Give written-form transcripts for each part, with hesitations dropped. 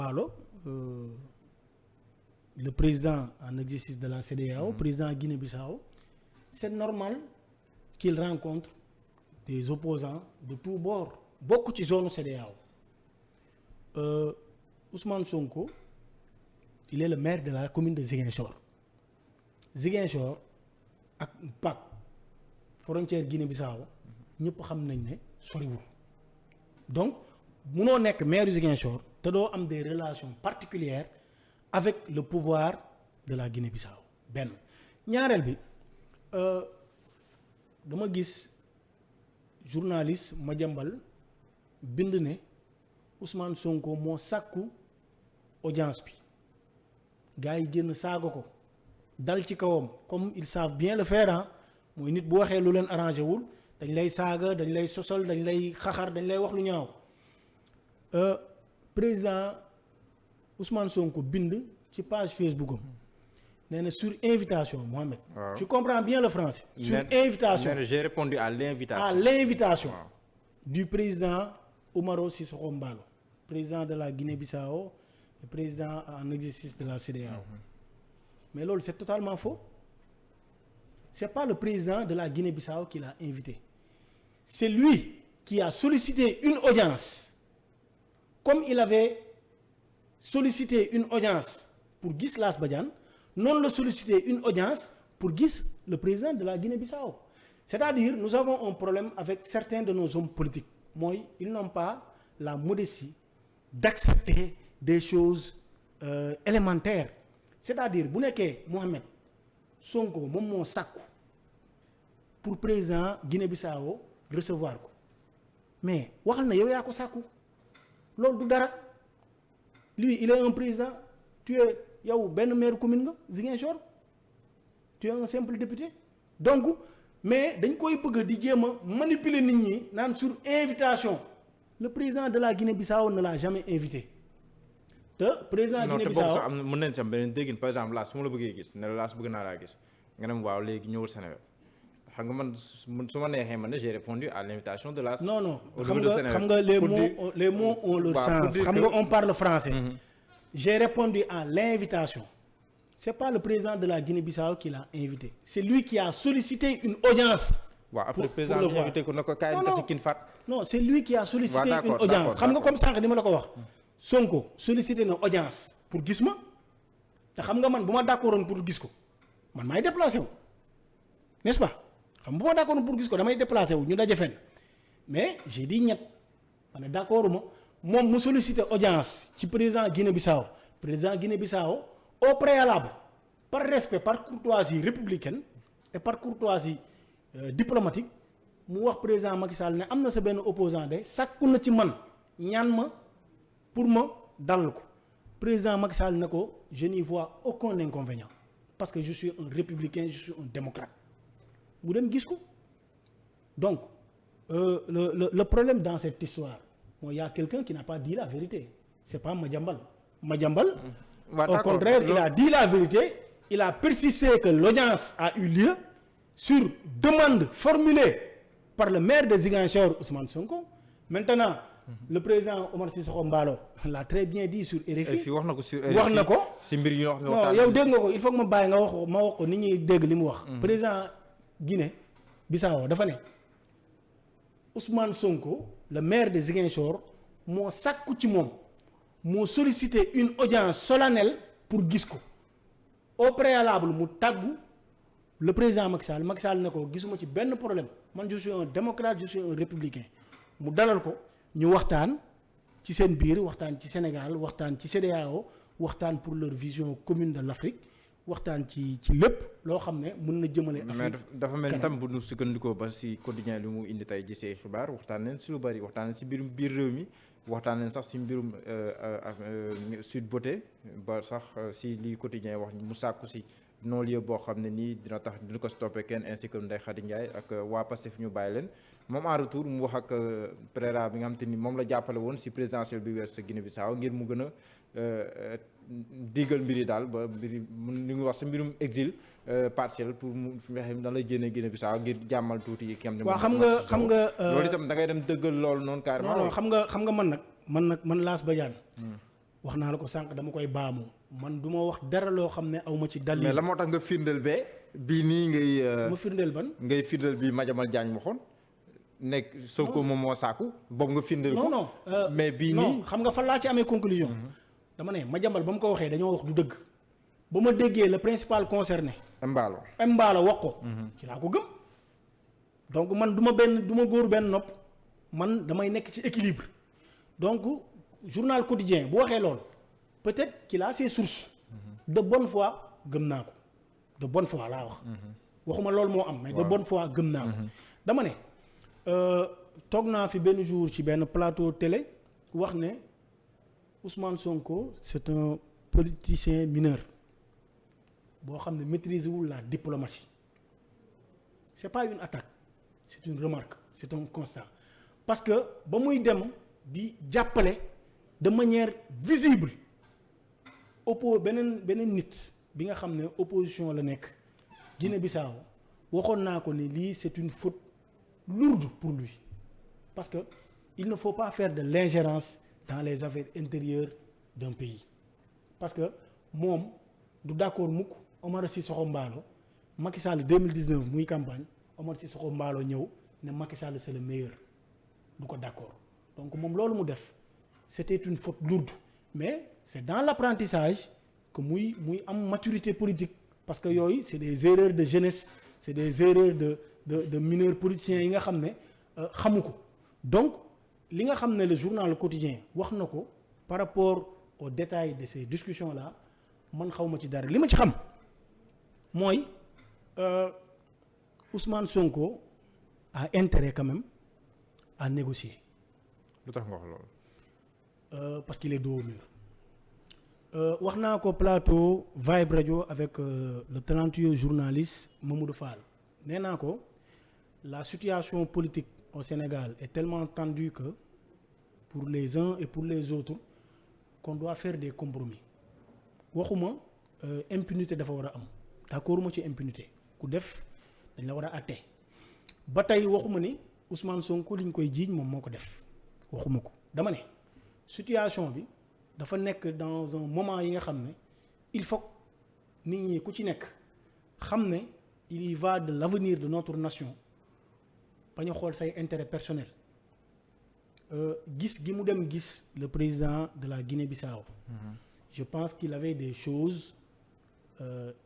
Embalo le président en exercice de la CEDEAO, président Guinée-Bissau, c'est normal qu'il rencontre des opposants de tous bords bokk ci zone CEDEAO. Ousmane Sonko il est le maire de la commune de Ziguinchor ak Mpac frontière Guinée-Bissau ñëpp xam nañ ne soriwul donc munoo nekk maire Ziguinchor te doo am des relations particulières avec le pouvoir de la Guinée-Bissau benn ñaareel bi dama gis journaliste Madiambal bind ne Ousmane Sonko moo sàkku audience bi gars yi génn saaga ko dal ci kawam comme ils savent bien le faire mooy nit bu waxee lu leen arrangé wul dañ lay saaga dañ lay sosal dañ lay xaxar dañ lay wax lu ñaaw président Ousmane Sonko bind ci page Facebook am nee na sur invitation Mohamed. Wow. Tu comprends bien le français. Sur invitation j'ai répondu à l'invitation. À l'invitation wow. Du président Umaro Sissoco Embalo, président de la Guinée-Bissau et président en exercice de la CEDEAO. Mais loolu c'est totalement faux. C'est pas le président de la Guinée-Bissau qui l'a invité. C'est lui qui a sollicité une audience. Comme il avait sollicité une audience pour Guy Lass Badiane, non le solliciter une audience pour Guy, le président de la Guinée-Bissau. C'est-à-dire, nous avons un problème avec certains de nos hommes politiques. Moi, ils n'ont pas la modestie d'accepter des choses élémentaires. C'est-à-dire, bu nekkee Mohamed Sonko moom moo sàkku pour président Guinée-Bissau recevoir ko mais waxal na yow yaa ko sàkku loolu du dara lui il est un président tu es yow benn maire commune nga Ziguinchor tu es un simple député donc mais dañ koy bëgg di jéem a manipuler nit ñi naan sur invitation le président de la Guinée-Bissau ne l'a jamais invité te président Guinée-Bissau non te boobu sax am na mën nañ si am beneen déggin par exemple laas su ma la bëggee gis ne la laas bëgg naa laa gis nga ne waaw léegi ñëwul Sénégal xam nga man su ma neexee man ne j'ai répondu à l'invitation de laas. non xam nga les mots ont leur sens xam nga on parle français. J'ai répondu à l'invitation. C'est pas le président de la Guinée-Bissau qui l'a invité. C'est lui qui a sollicité une audience. waaw après le président bi invité ko na ko kaay tasi kin fat. Non, c'est lui qui a sollicité une audience. Xam nga comme sànq ni ma la ko wax. Sonko sollicité na audience pour gis ma te xam nga man bu ma d'accordoon pour gis ko man maay déplacé wu n'est-ce pas xam nga bu ma d'accordoon pour gis ko damay déplacé wu ñu daje fenn mais j'ai dit ñett ma ne d'accord ma moom mu sollicité audience ci président Guinée-Bissau au préalable par respect par courtoisie républicaine et par courtoisie diplomatique mu wax président Macky Sall ne am na sa benn opposant de sàkku na ci man ñaan ma pour ma dalal ko président Macky Sall ne ko je n'y vois aucun inconvénient parce que je suis un républicain je suis un démocrate mu dem gis ko donc le problème dans cette histoire mooy y a quelqu'un qui n'a pas dit la vérité c'est pas Madiambal au contraire il a dit la vérité il a persisté que l'audience a eu lieu sur demande formulée par le maire de Ziguinchor Ousmane Sonko maintenant le président Omar Sissoco Embalo l'a très bien dit sur RFI. wax na ko sur RFI wax na ko. si mbir yi wax non yow dégg nga ko il faut que ma bàyyi nga wax ko nit ñi dégg li mu wax. président Guinée Bissau dafa ne Ousmane Sonko le maire de Ziguinchor moo sàkku ci moom moo sollicité une audience solennelle pour gis ko au préalable mu tàggu le président Macky Sall ne ko gisuma ci benn problème man je suis un démocrate je suis un républicain mu dalal ko. ñu waxtaan ci seen biir waxtaan ci Sénégal waxtaan ci CEDEAO waxtaan pour leur vision commune de l'Afrique waxtaan ci lépp loo xam ne mën na jëmale. Afrique mais dafa mel ni tam bu ñu sukkandikoo ba si quotidien li mu indi tey gisee xibaar waxtaan nañ si lu bari waxtaan nañ si mbirum biir réew mi waxtaan nañ sax si mbirum Sud Beauté ba sax si li quotidien wax mu sàkku si non-lieu boo xam ne nii dina tax dina ko stoppé kenn ainsi que Ndeye Khady Ndiaye ak waa Pastef ñu bàyyi leen moom en retour mu wax ak Pereira bi nga xam te ni moom la jàppale woon si présidentielle bi weesu sa Guinée-Bissau ngir mu gën a digal mbir yi daal ba mbir li ngi wax sa mbirum exil partiel pour mu fi nga xam ne lay jénnee Guinée-Bissau ngir jàmmal tuuti ki am. waaw xam nga loolu itam da ngay dem dëggal loolu noonu carrément. non xam nga man Lass Badiane wax naa la ko sànq dama koy baamu man du ma wax dara loo xam ne aw ma ci dalil. mais la moo tax nga firndeel bee bii nii ngay. ma firndeel ban. ngay firndeel bii Madiambal Diagne waxoon nekk Sonko moom moo sàkku boobu nga firndeel ko. non mais bii non nii xam nga fan laa ci amee conclusion. dama ne Madiambal ba mu ko waxee dañoo wax du dëgg. ba ma déggee le principal concerné. Mballo wax ko. ci laa ko gëm. donc man du ma góor benn nopp man damay nekk ci équilibre donc journal quotidien bu waxee loolu peut-être qu'il a ses sources. de bonne foi gëm naa ko de bonne foi laa wax. waxuma loolu moo am mais de bonne foi gëm naa ko. dama ne toog naa fi benn jour ci benn plateau télé wax ne Ousmane Sonko c'est un politicien mineur boo xam ne maîtriser wul la diplomatie c'est pas une attaque c'est une remarque c'est un constat parce que ba muy dem di jàppale de manière visible beneen nit bi nga xam ne opposition la nekk Guinée-Bissau waxoon naa ko ni lii c'est une faute lourde pour lui parce que il ne faut pas faire de l'ingérence dans les affaires intérieures d'un pays parce que moom du d'accord mukk Omar Sissoko Mbalo Macky Sall 2019 muy campagne Omar Sissoko Mbalo ñëw ne Macky Sall c'est le meilleur du ko d'accord donc moom loolu mu def c'était une faute lourde mais c'est dans l'apprentissage que muy am maturité politique parce que yooyu c'est des erreurs de jeunesse c'est des erreurs de mineurs politiciens yi nga xam ne xamu ko donc li nga xam ne le journal quotidien wax na ko par rapport aux détails de ces discussions là man xaw ma ci dara li ma ci xam mooy Ousmane Sonko a intérêt quand même à négocier. lu tax nga wax loolu. Parce qu'il est dos au mur. Wax naa ko plateau Vibe Radio avec le talentueux journaliste Mamadou Fall nee naa ko la situation politique au Sénégal est tellement tendue que pour les uns et pour les autres qu'on doit faire des compromis waxuma impunité dafa war a am d'accord ma ci impunité ku def dañ la war a àtte ba tey waxuma ni Ousmane Sonko liñ koy jiiñ moom moo ko def waxuma ko dama ne situation bi dafa nekk dans un moment yi nga xam ne il faut nit ñi ku ci nekk xam ne il y va de l'avenir de notre nation bañ a xool say intérêt personnel gis gi mu dem gis le président de la Guinée-Bissau je pense qu'il avait des choses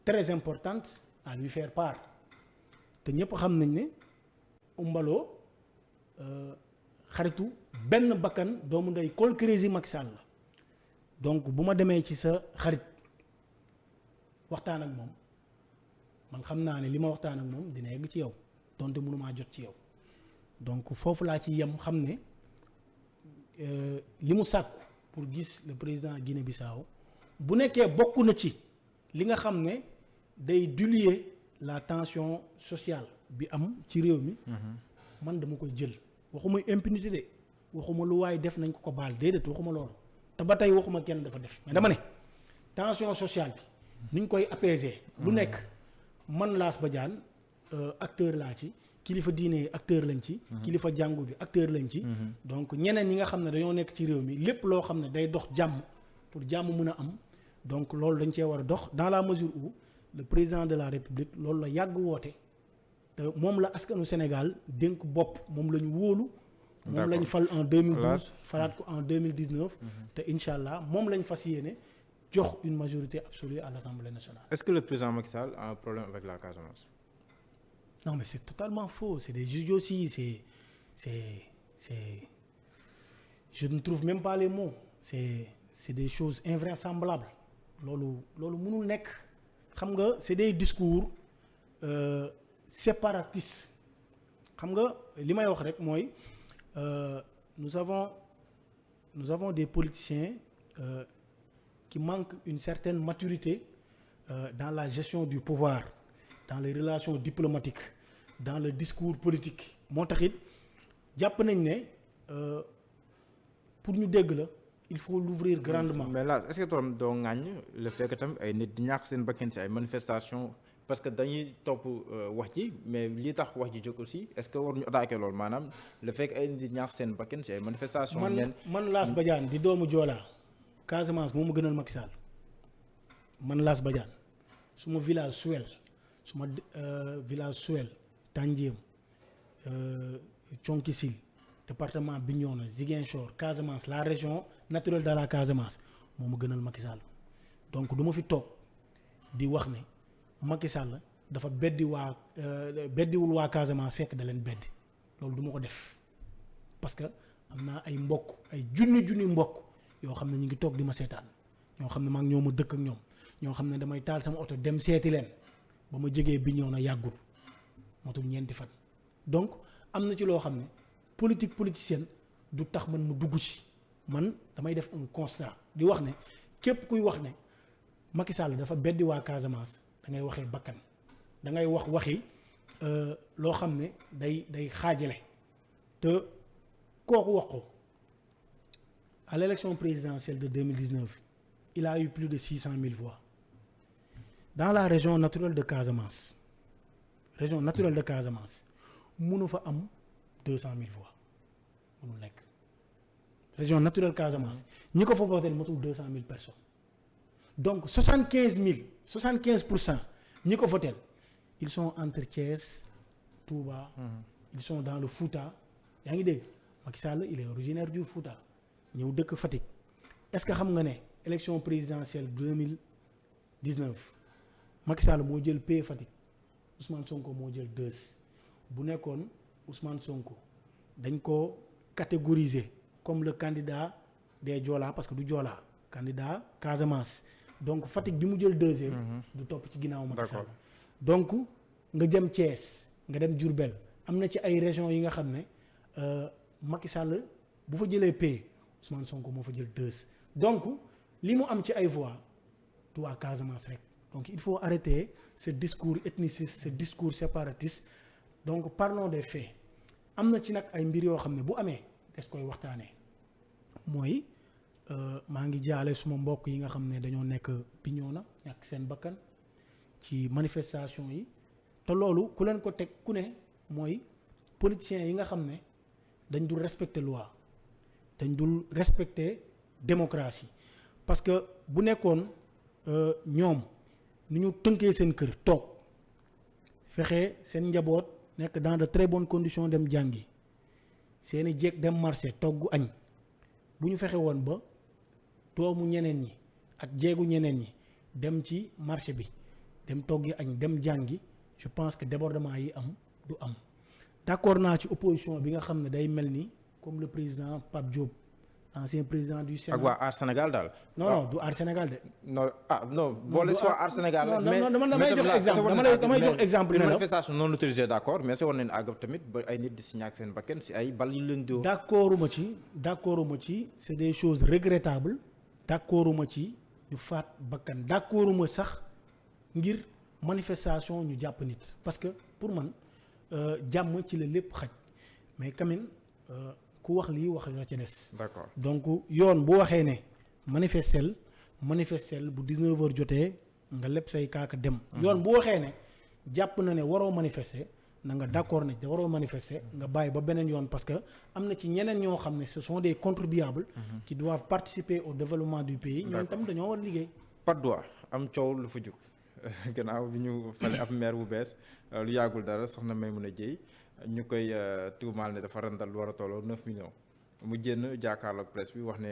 très importantes à lui faire part te ñëpp xam nañ ne Umbaloo xaritu benn bakkan doomu ndey Col Crazy Macky Sall la donc bu ma demee ci sa xarit waxtaan ak moom man xam naa ne li ma waxtaan ak moom dina yegg ci yow donte mënumaa jot ci yow donc foofu laa ci yem xam ne li mu sàkku pour gis le président Guinée-Bissau bu nekkee bokk na ci li nga xam ne day diluer la tension sociale bi am ci réew mi man dama koy jël waxuma impunité de waxuma lu waaye def nañ ko baal déedéet waxuma loolu te ba tey waxuma kenn dafa def mais dama ne tension sociale bi niñ koy apaiser lu nekk man Lass Badiane acteur laa ci kilifa diine acteur lañ ci kilifa jàngu bi acteur lañ ci donc ñeneen ñi nga xam ne dañoo nekk ci réew mi lépp loo xam ne day dox jàmm pour jàmm mën a am donc loolu dañ cee war a dox dans la mesure où le président de la République loolu la yàgg woote te moom la askanu Sénégal dénk bopp moom la ñu wóolu moom lañ fal en 2012 falaat ko en 2019 te incha allah moom lañ fas yéene jox une majorité absolue à l'Assemblée nationale. Est-ce que le président Macky Sall a un problème avec la Casamance? Non mais c'est totalement faux, c'est des idioties, c'est je ne trouve même pas les mots, c'est des choses invraisemblables loolu mënul nekk xam nga c'est des discours séparatistes xam nga li may wax rek mooy nous avons des politiciens qui manquent une certaine maturité dans la gestion du pouvoir dans les relations diplomatiques dans le discours politique moo tax it jàpp nañ ne pour ñu dégg la il faut l'ouvrir grandement. mais là est-ce que tam doo ŋàññ le fait que tam ay nit di ñàkk seen bakkan ci ay manifestations parce que dañuy topp wax ji mais li tax wax ji jóg aussi est-ce que war ñu attaquer loolu maanaam le fait que ay nit di ñàkk seen bakkan ci ay manifestations. man Lass Badiane di doomu Joola Casamance moo ma gënal Macky Sall man Lass Badiane suma village Suel suma village Suel Tandiem Thionck-Essyl département Bignona Ziguinchor Casamance la région naturelle de la Casamance moo ma gënal Macky Sall donc du ma fi toog di wax ne Macky Sall dafa beddiwul waa Casamance fekk da leen beddi loolu du ma ko def parce que am naa ay mbokk ay junni mbokk yoo xam ne ñu ngi toog di ma seetaan ñoo xam ne maa ngi ñoo ma dëkk ak ñoom ñoo xam ne damay taal sama oto dem seeti leen ba ma jógee Bignona yàggul motul ñeenti fan donc am na ci loo xam ne politicienne du tax man mu dugg ci man damay def un constat di wax ne képp kuy wax ne Macky Sall dafa beddi waa Casamance da ngay waxee bakkan da ngay waxi loo xam ne day xaajale te kooku wax ko à l'élection présidentielle de 2019 il a eu plus de 600 000 voix dans la région naturelle de Casamance mënu fa am 200 000 voix mënul nekk région naturelle Casamance ñi ko fa voté matul 200 000 personnes donc 75% ñi ko voté ils sont entre Thiès Touba. Ils sont dans le Fouta yaa ngi dégg Macky Sall il est originaire du Fouta ñëw dëkk Fatick est-ce que xam nga ne élection présidentielle 2019 Macky Sall moo jël P Fatick Ousmane Sonko moo jël 2 bu nekkoon Ousmane Sonko dañ ko catégoriser comme le candidat des Joola parce que du Joola candidat Casamance donc Fatick bi mu jël 2e. du topp ci ginnaaw Macky Sall donc nga dem Thiès nga dem Diourbel am na ci ay régions yi nga xam ne Macky Sall bu fa jëlee P Ousmane Sonko moo fa jël 2 donc li mu am ci ay voix du waa Casamance rek donc il faut arrêter ce discours ethniciste ce discours séparatiste donc parlons des faits am na ci nag ay mbir yoo xam ne bu amee des koy waxtaanee mooy maa ngi jaale suma mbokk yi nga xam ne dañoo nekk Bignona ñàkk seen bakkan ci manifestation yi te loolu ku leen ko teg ku ne mooy politiciens yi nga xam ne dañ dul respecter loi dañ dul respecter démocratie parce que bu nekkoon ñoom ni ñu tënkee seen kër toog fexe seen njaboot nekk dans de très bonnes conditions dem jàngi seeni jeeg dem marché togg añ bu ñu fexe woon ba doomu ñeneen ñi ak jeegu ñeneen ñi dem ci marché bi dem toggi añ dem jàngi je pense que débordement yi am du am d'accord naa ci opposition bi nga xam ne day mel ni comme le président Pape Diop ancien président du Sénat. ak waa Aar Sénégal daal. non du Aar Sénégal de. non boole si waa Aar Sénégal. mais damay jox exemple damay jox exemple ne la manifestation non autorisée d'accord mais war nañu àgg tamit ba ay nit di si ñàkk seen bakkan si ay bal yu leen di. d'accorduma ci c'est des choses regrettables d'accorduma ci ñu faat bakkan d'accorduma sax ngir manifestation ñu jàpp nit parce que pour man jàmm ci la lépp xaj mais quand même ku wax lii wax la ca des. d'accord donc yoon bu waxee ne manifestel bu 19h jotee nga leb say kaaka dem. yoon bu waxee ne jàpp na ne waroo manifester na nga d'accord ne waroo manifester nga bàyyi ba beneen yoon parce que am na ci ñeneen ñoo xam ne ce sont des contribuables. qui doivent participer au développement du pays. ñoom tam dañoo war a liggéey. Patte d'Oie am coow lu fa jóg gannaaw bi ñu fale ab maire bu bees lu yàggul dara soxna Maimouna Dièye ñu koy tuumaal ne dafa randal lu war a tolloo 9 millions mu génn jàkkaarloog presse bi wax ne